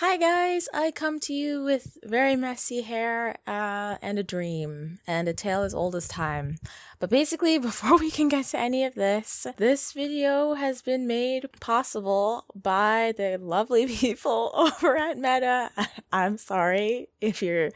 Hi guys, I come to you with very messy hair and a dream and a tale as old as time. But basically, before we can get to any of this video has been made possible by the lovely people over at Meta. I'm sorry if you're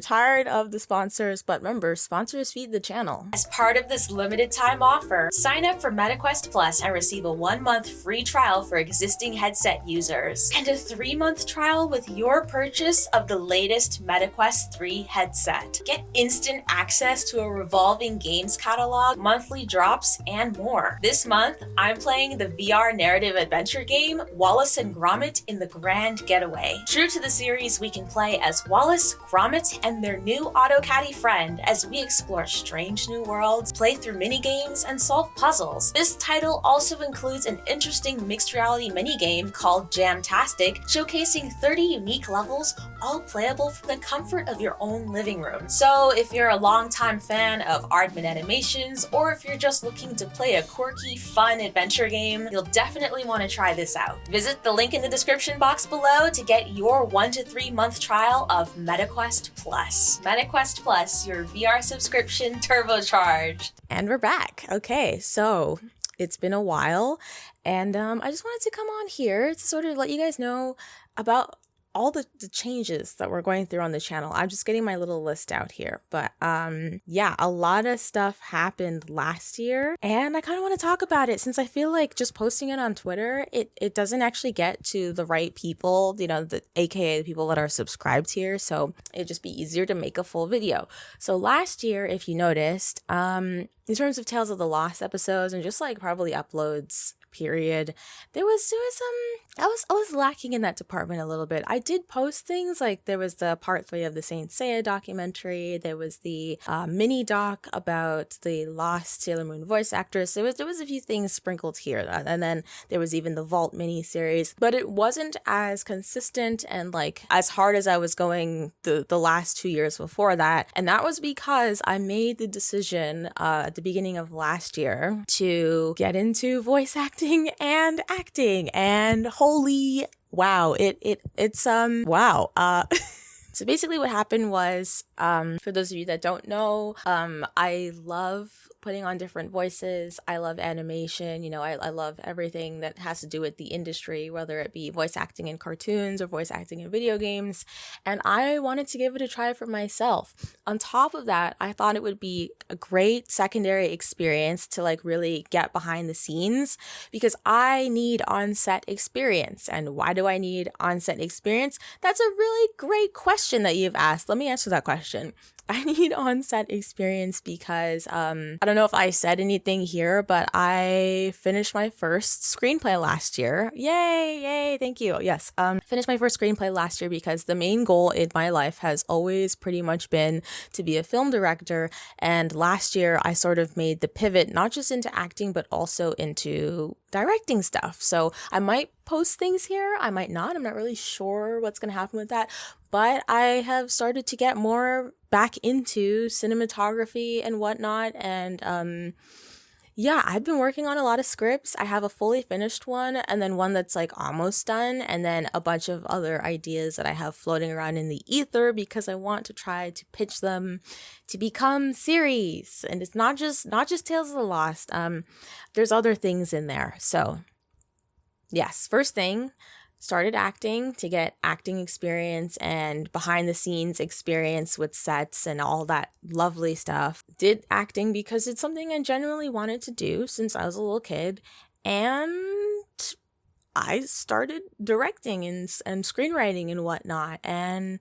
tired of the sponsors, but remember, sponsors feed the channel. As part of this limited time offer, sign up for MetaQuest Plus and receive a 1-month free trial for existing headset users, and a 3-month trial with your purchase of the latest MetaQuest 3 headset. Get instant access to a revolving games catalog, monthly drops, and more. This month, I'm playing the VR narrative adventure game Wallace and Gromit in the Grand Getaway. True to the series, we can play as Wallace, Gromit, and their new auto-caddy friend as we explore strange new worlds, play through mini-games, and solve puzzles. This title also includes an interesting mixed reality mini-game called Jamtastic, showcasing 30 unique levels, all playable from the comfort of your own living room. So if you're a longtime fan of Aardman animations, or if you're just looking to play a quirky, fun adventure game, you'll definitely want to try this out. Visit the link in the description box below to get your 1 to 3 month trial of MetaQuest Plus. MetaQuest Plus, your VR subscription turbocharged. And we're back. Okay, so it's been a while, and I just wanted to come on here to sort of let you guys know about all the changes that we're going through on the channel. I'm just getting my little list out here. But yeah, a lot of stuff happened last year, and I kind of want to talk about it since I feel like just posting it on Twitter, it doesn't actually get to the right people, you know, aka the people that are subscribed here. So it'd just be easier to make a full video. So last year, if you noticed, in terms of Tales of the Lost episodes and just like probably uploads period, there was some I was lacking in that department a little bit. I did post things, like there was the part 3 of the Saint Seiya documentary, there was the mini doc about the lost Sailor Moon voice actress, there was a few things sprinkled here, and then there was even the Vault mini series, but it wasn't as consistent and like as hard as I was going the last 2 years before that. And that was because I made the decision at the beginning of last year to get into voice acting and acting, and holy wow, it's wow. So basically what happened was, for those of you that don't know, I love putting on different voices. I love animation. You know, I love everything that has to do with the industry, whether it be voice acting in cartoons or voice acting in video games. And I wanted to give it a try for myself. On top of that, I thought it would be a great secondary experience to like really get behind the scenes, because I need on-set experience. And why do I need on-set experience? That's a really great question that you've asked. Let me answer that question. I need on-set experience because I don't know if I said anything here, but I finished my first screenplay last year. Yay, thank you. Yes, finished my first screenplay last year because the main goal in my life has always pretty much been to be a film director. And last year I sort of made the pivot, not just into acting, but also into directing stuff. So I might post things here, I might not. I'm not really sure what's going to happen with that. But I have started to get more back into cinematography and whatnot. And yeah, I've been working on a lot of scripts. I have a fully finished one, and then one that's like almost done, and then a bunch of other ideas that I have floating around in the ether because I want to try to pitch them to become series. And it's not just Tales of the Lost. There's other things in there. So yes, first thing, started acting to get acting experience and behind the scenes experience with sets and all that lovely stuff. Did acting because it's something I genuinely wanted to do since I was a little kid. And I started directing and screenwriting and whatnot. And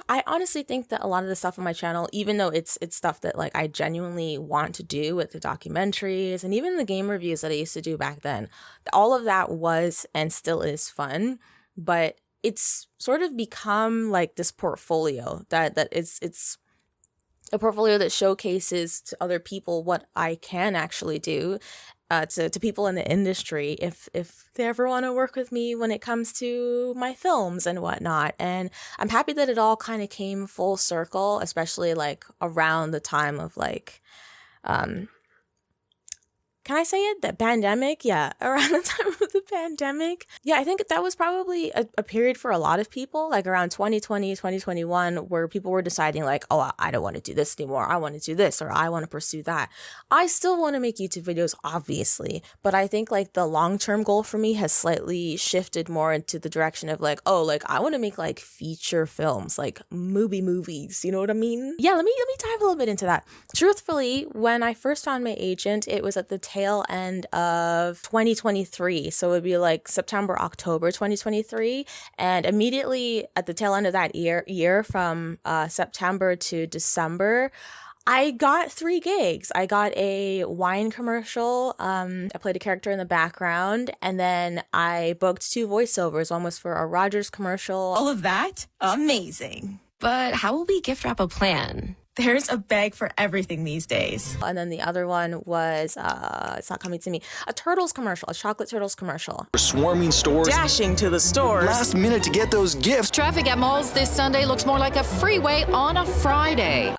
I honestly think that a lot of the stuff on my channel, even though it's stuff that like I genuinely want to do with the documentaries and even the game reviews that I used to do back then, all of that was and still is fun, but it's sort of become like this portfolio that it's a portfolio that showcases to other people what I can actually do. To people in the industry, if they ever want to work with me when it comes to my films and whatnot. And I'm happy that it all kind of came full circle, especially like around the time of like can I say it? The pandemic? Yeah, around the time of the pandemic. Yeah, I think that was probably a period for a lot of people, like around 2020, 2021, where people were deciding like, oh, I don't want to do this anymore. I want to do this, or I want to pursue that. I still want to make YouTube videos, obviously, but I think like the long-term goal for me has slightly shifted more into the direction of like, oh, like I want to make like feature films, like movies, you know what I mean? Yeah, let me dive a little bit into that. Truthfully, when I first found my agent, it was at the tail end of 2023. So it would be like September, October 2023. And immediately at the tail end of that year from September to December, I got 3 gigs. I got a wine commercial. I played a character in the background, and then I booked 2 voiceovers. One was for a Rogers commercial. All of that? Amazing. But how will we gift wrap a plan? There's a bag for everything these days. And then the other one was, it's not coming to me, a Turtles commercial, a chocolate Turtles commercial. Swarming stores. Dashing to the stores. Last minute to get those gifts. Traffic at malls this Sunday looks more like a freeway on a Friday.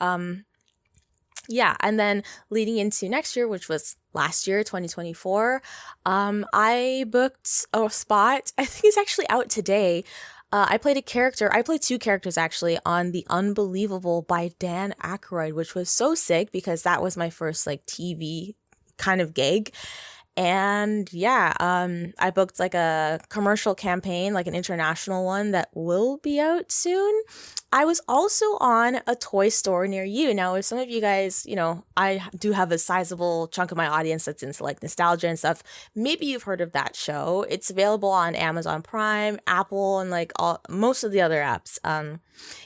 Yeah, and then leading into next year, which was last year, 2024, I booked a spot. I think it's actually out today. I played 2 characters actually on The Unbelievable by Dan Aykroyd, which was so sick because that was my first like TV kind of gig. And yeah, I booked like a commercial campaign, like an international one that will be out soon. I was also on a toy store near you. Now, if some of you guys, you know, I do have a sizable chunk of my audience that's into like nostalgia and stuff. Maybe you've heard of that show. It's available on Amazon Prime, Apple, and like most of the other apps.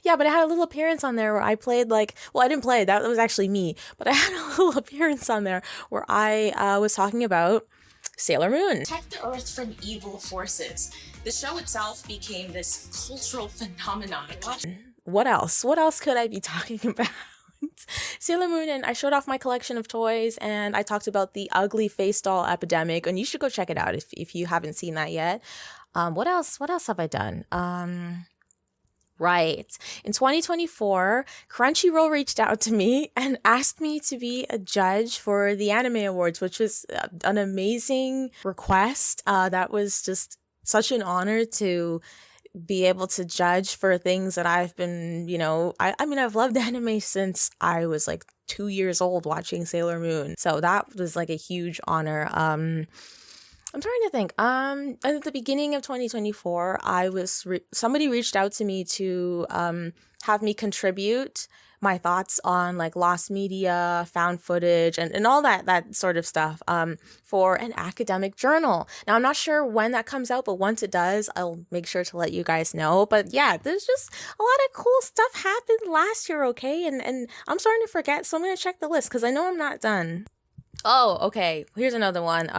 Yeah, but I had a little appearance on there where I played like, well, I didn't play, that was actually me, but I had a little appearance on there where I was talking about Sailor Moon. Protect the Earth from evil forces. The show itself became this cultural phenomenon. What else? What else could I be talking about? Sailor Moon, and I showed off my collection of toys, and I talked about the ugly face doll epidemic, and you should go check it out if you haven't seen that yet. What else have I done? Right. In 2024, Crunchyroll reached out to me and asked me to be a judge for the Anime Awards, which was an amazing request. That was just such an honor to be able to judge for things that I've been, you know, I mean, I've loved anime since I was like 2 years old watching Sailor Moon. So that was like a huge honor. I'm trying to think. At the beginning of 2024, somebody reached out to me to have me contribute my thoughts on like lost media, found footage, and all that sort of stuff for an academic journal. Now, I'm not sure when that comes out, but once it does, I'll make sure to let you guys know. But yeah, there's just a lot of cool stuff happened last year, okay? And I'm starting to forget, so I'm going to check the list because I know I'm not done. Oh, okay. Here's another one.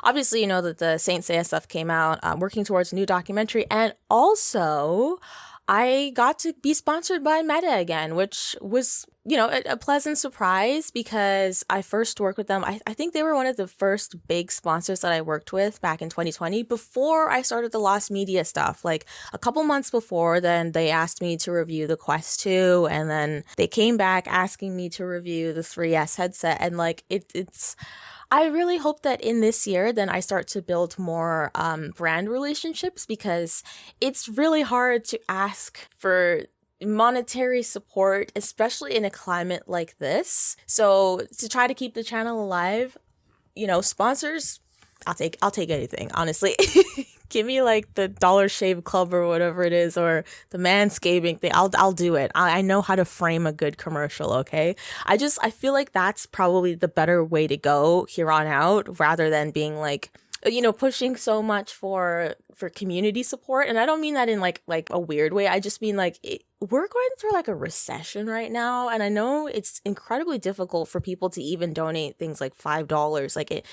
Obviously, you know that the Saint Seiya stuff came out. I'm working towards a new documentary. And also, I got to be sponsored by Meta again, which was, you know, a pleasant surprise because I first worked with them. I think they were one of the first big sponsors that I worked with back in 2020 before I started the Lost Media stuff. Like a couple months before, then they asked me to review the Quest 2, and then they came back asking me to review the 3S headset. And like it's I really hope that in this year, then I start to build more brand relationships because it's really hard to ask for monetary support, especially in a climate like this. So to try to keep the channel alive, you know, sponsors, I'll take anything, honestly. Give me like the Dollar Shave Club or whatever it is, or the manscaping thing. I'll do it. I know how to frame a good commercial, okay? I feel like that's probably the better way to go here on out, rather than being like, you know, pushing so much for community support. And I don't mean that in like a weird way. I just mean like we're going through like a recession right now, and I know it's incredibly difficult for people to even donate things like $5. Like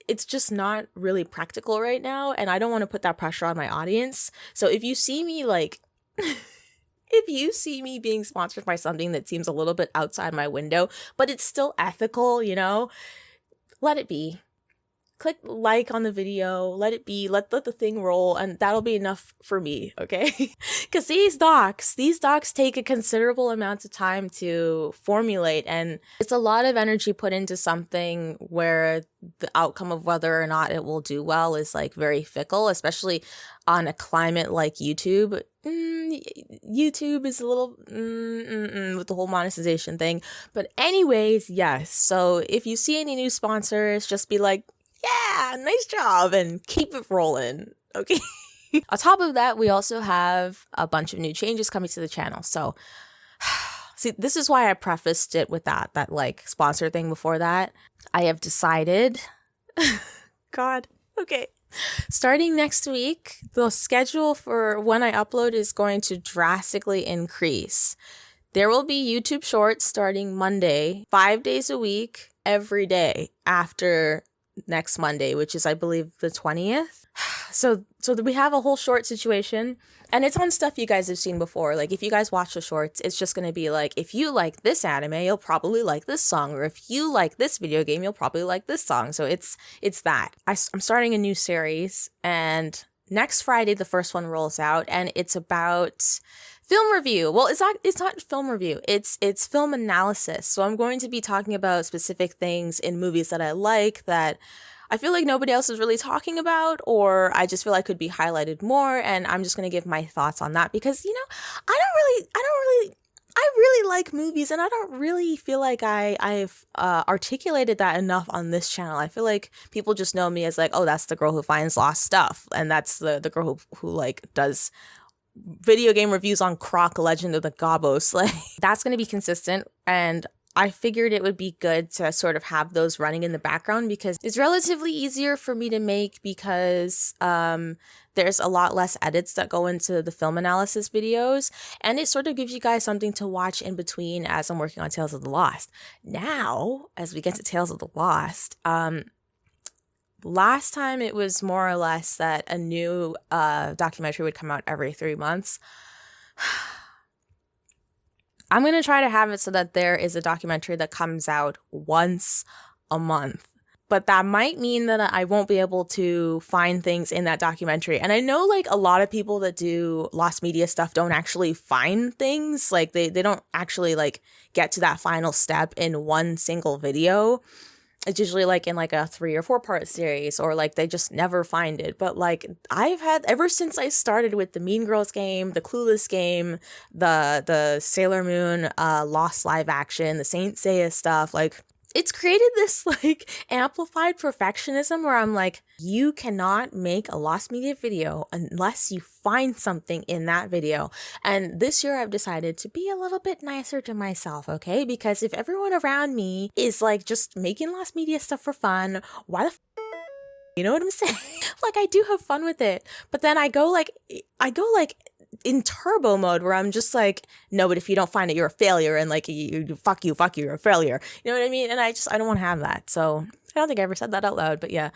it's just not really practical right now, and I don't want to put that pressure on my audience. So if you see me like if you see me being sponsored by something that seems a little bit outside my window, but it's still ethical, you know, let it be. click like on the video, let it be, let the thing roll, and that'll be enough for me, okay? Because these docs take a considerable amount of time to formulate, and it's a lot of energy put into something where the outcome of whether or not it will do well is like very fickle, especially on a climate like YouTube. YouTube is a little with the whole monetization thing. But anyways, yes. So if you see any new sponsors, just be like, yeah, nice job, and keep it rolling, okay? On top of that, we also have a bunch of new changes coming to the channel. So, see, this is why I prefaced it with that like sponsor thing before that. I have decided, God, okay. Starting next week, the schedule for when I upload is going to drastically increase. There will be YouTube Shorts starting Monday, 5 days a week, every day after next Monday, which is, I believe, the 20th. So we have a whole short situation, and it's on stuff you guys have seen before. Like, if you guys watch the shorts, it's just going to be like, if you like this anime, you'll probably like this song, or if you like this video game, you'll probably like this song. So it's that. I'm starting a new series, and next Friday, the first one rolls out, and it's about film review. Well, it's not film review. It's film analysis. So I'm going to be talking about specific things in movies that I like that I feel like nobody else is really talking about, or I just feel like could be highlighted more, and I'm just going to give my thoughts on that because, you know, I really like movies, and I don't really feel like I've articulated that enough on this channel. I feel like people just know me as like, oh, that's the girl who finds lost stuff, and that's the girl who like does video game reviews on Croc Legend of the Gobos. Like, that's going to be consistent, and I figured it would be good to sort of have those running in the background because it's relatively easier for me to make because there's a lot less edits that go into the film analysis videos, and it sort of gives you guys something to watch in between as I'm working on Tales of the Lost. Now, as we get to Tales of the Lost, last time it was more or less that a new documentary would come out every 3 months. I'm going to try to have it so that there is a documentary that comes out once a month. But that might mean that I won't be able to find things in that documentary. And I know like a lot of people that do lost media stuff don't actually find things. Like they don't actually like get to that final step in one single video. It's usually like in like a 3 or 4 part series, or like they just never find it. But like I've had, ever since I started with the Mean Girls game, the Clueless game, the Sailor Moon Lost live action, the Saint Seiya stuff, like it's created this like amplified perfectionism where I'm like, you cannot make a lost media video unless you find something in that video. And this year I've decided to be a little bit nicer to myself, okay? Because if everyone around me is like just making lost media stuff for fun, why the you know what I'm saying? Like, I do have fun with it, but then I go like in turbo mode where I'm just like, no, but if you don't find it, you're a failure, and like fuck you, you're a failure. You know what I mean? And I don't want to have that. So I don't think I ever said that out loud, but yeah,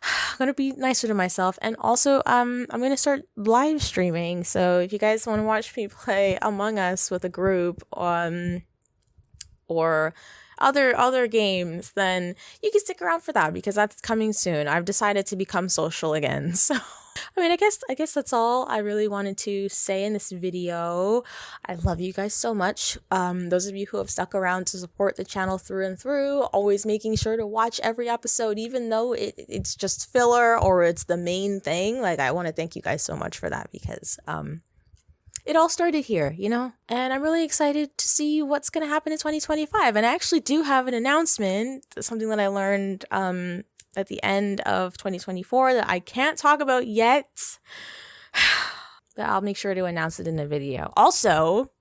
I'm gonna be nicer to myself. And also, I'm gonna start live streaming. So if you guys want to watch me play Among Us with a group, or other games, then you can stick around for that because that's coming soon. I've decided to become social again. So I mean, I guess that's all I really wanted to say in this video. I love you guys so much. Those of you who have stuck around to support the channel through and through, always making sure to watch every episode, even though it's just filler or it's the main thing. Like, I want to thank you guys so much for that because it all started here, you know? And I'm really excited to see what's going to happen in 2025. And I actually do have an announcement, something that I learned at the end of 2024 that I can't talk about yet. But I'll make sure to announce it in a video. Also,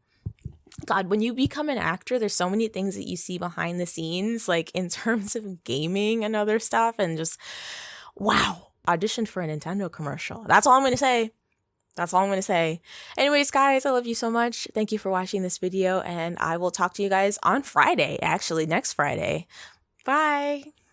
God, when you become an actor, there's so many things that you see behind the scenes, like in terms of gaming and other stuff. And just, wow, auditioned for a Nintendo commercial. That's all I'm going to say. That's all I'm going to say. Anyways, guys, I love you so much. Thank you for watching this video, and I will talk to you guys on Friday, actually, next Friday. Bye.